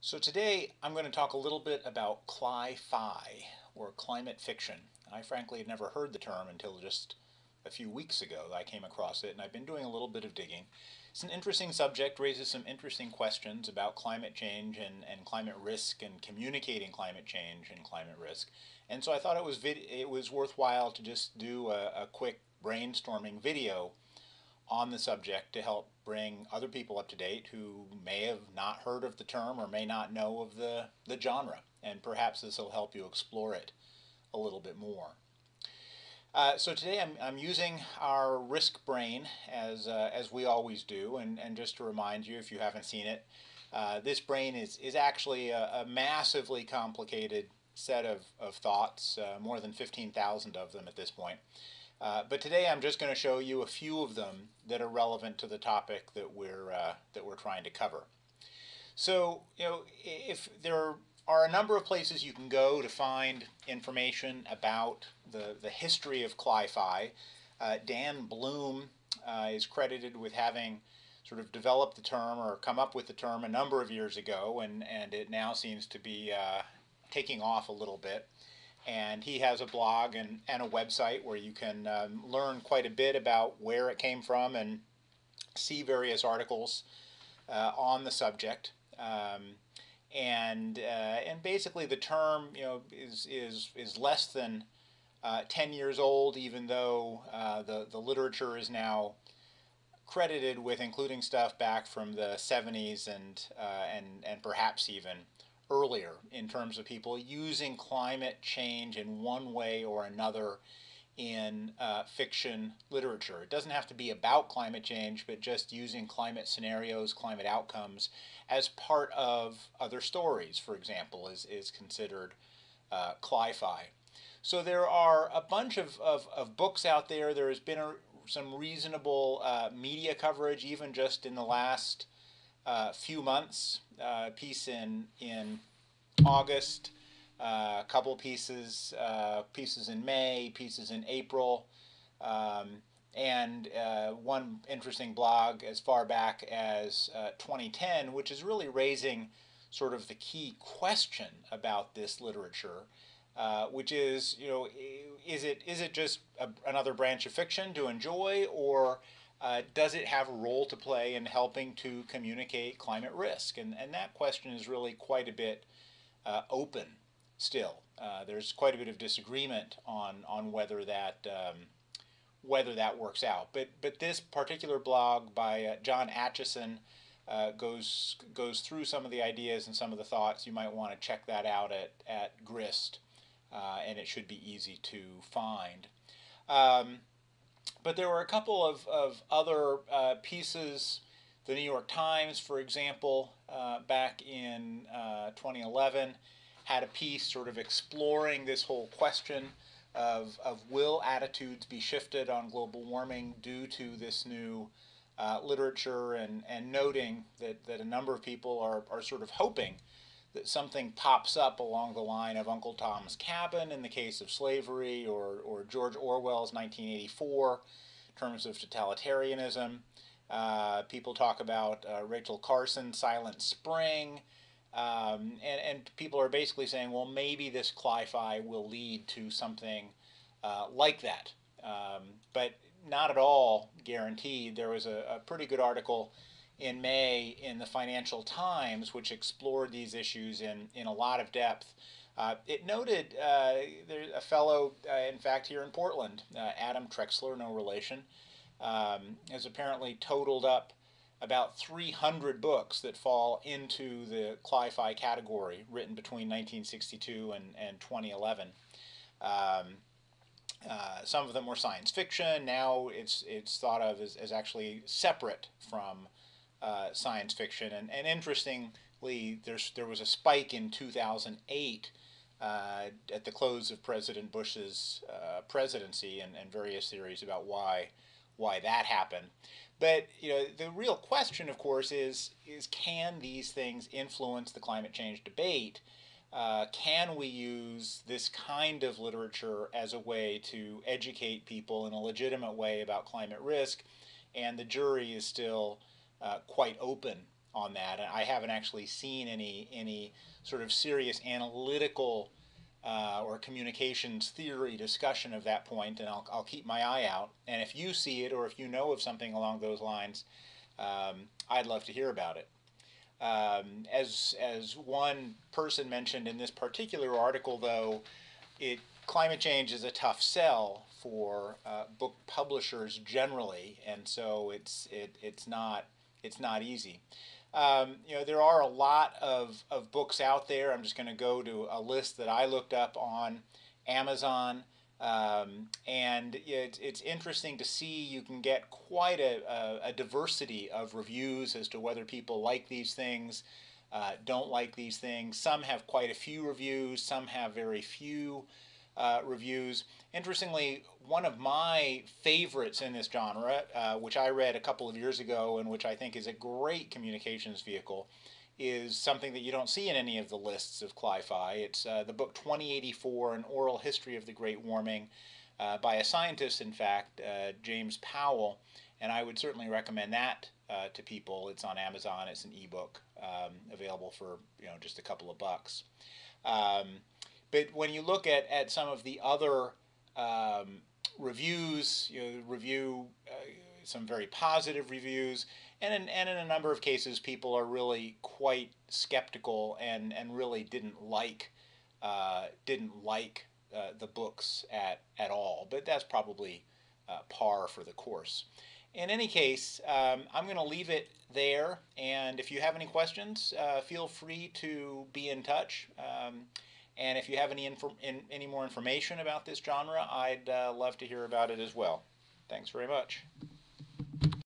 So today I'm going to talk a little bit about Cli Fi, or climate fiction. I frankly had never heard the term until just a few weeks ago that I came across it, and I've been doing a little bit of digging. It's an interesting subject, raises some interesting questions about climate change and climate risk and communicating climate change and climate risk. And so I thought it was worthwhile to just do a quick brainstorming video on the subject to help bring other people up to date who may have not heard of the term or may not know of the genre. And perhaps this will help you explore it a little bit more. So today I'm using our risk brain as we always do. And just to remind you, if you haven't seen it, this brain is actually a massively complicated set of thoughts, more than 15,000 of them at this point. But today I'm just going to show you a few of them that are relevant to the topic that we're trying to cover. So, if there are a number of places you can go to find information about the history of Cli Fi. Dan Bloom is credited with having sort of developed the term or come up with the term a number of years ago, and it now seems to be taking off a little bit. And he has a blog and a website where you can learn quite a bit about where it came from and see various articles on the subject. And basically the term is less than 10 years old, even though the literature is now credited with including stuff back from the 70s and perhaps even earlier in terms of people using climate change in one way or another in fiction literature. It doesn't have to be about climate change, but just using climate scenarios, climate outcomes as part of other stories, for example, is considered Cli Fi. So there are a bunch of books out there. There has been some reasonable media coverage, even just in the last few months. Piece in August, a couple pieces in May, pieces in April, and one interesting blog as far back as 2010, which is really raising sort of the key question about this literature, which is, is it just another branch of fiction to enjoy, or does it have a role to play in helping to communicate climate risk? And that question is really quite a bit open still. There's quite a bit of disagreement on whether that works out. But this particular blog by John Atchison goes through some of the ideas and some of the thoughts. You might want to check that out at Grist, and it should be easy to find. But there were a couple of other pieces. The New York Times, for example, back in 2011, had a piece sort of exploring this whole question of will attitudes be shifted on global warming due to this new literature, and noting that a number of people are sort of hoping that something pops up along the line of Uncle Tom's Cabin in the case of slavery, or George Orwell's 1984 in terms of totalitarianism. People talk about Rachel Carson's Silent Spring, and people are basically saying, well, maybe this Cli Fi will lead to something like that. But not at all guaranteed. There was a pretty good article in May in the Financial Times which explored these issues in a lot of depth. It noted there's a fellow, in fact, here in Portland, Adam Trexler, no relation, has apparently totaled up about 300 books that fall into the Cli Fi category, written between 1962 and 2011. Some of them were science fiction. Now it's thought of as actually separate from science fiction. And interestingly, there was a spike in 2008 at the close of President Bush's presidency, and various theories about why that happened. But the real question, of course, is can these things influence the climate change debate? Can we use this kind of literature as a way to educate people in a legitimate way about climate risk? And the jury is still quite open on that. I haven't actually seen any sort of serious analytical or communications theory discussion of that point, and I'll keep my eye out. And if you see it or if you know of something along those lines, I'd love to hear about it. As one person mentioned in this particular article, though, climate change is a tough sell for book publishers generally, and so it's not easy. There are a lot of books out there. I'm just going to go to a list that I looked up on Amazon. And it's interesting to see you can get quite a diversity of reviews as to whether people like these things, don't like these things. Some have quite a few reviews, some have very few reviews. Interestingly, one of my favorites in this genre, which I read a couple of years ago and which I think is a great communications vehicle, is something that you don't see in any of the lists of Cli Fi. It's the book 2084, An Oral History of the Great Warming, by a scientist, in fact, James Powell, and I would certainly recommend that to people. It's on Amazon. It's an ebook available for just a couple of bucks. But when you look at some of the other reviews, review some very positive reviews, and in a number of cases, people are really quite skeptical and really didn't like the books at all. But that's probably par for the course. In any case, I'm going to leave it there. And if you have any questions, feel free to be in touch. And if you have any more information about this genre, I'd love to hear about it as well. Thanks very much.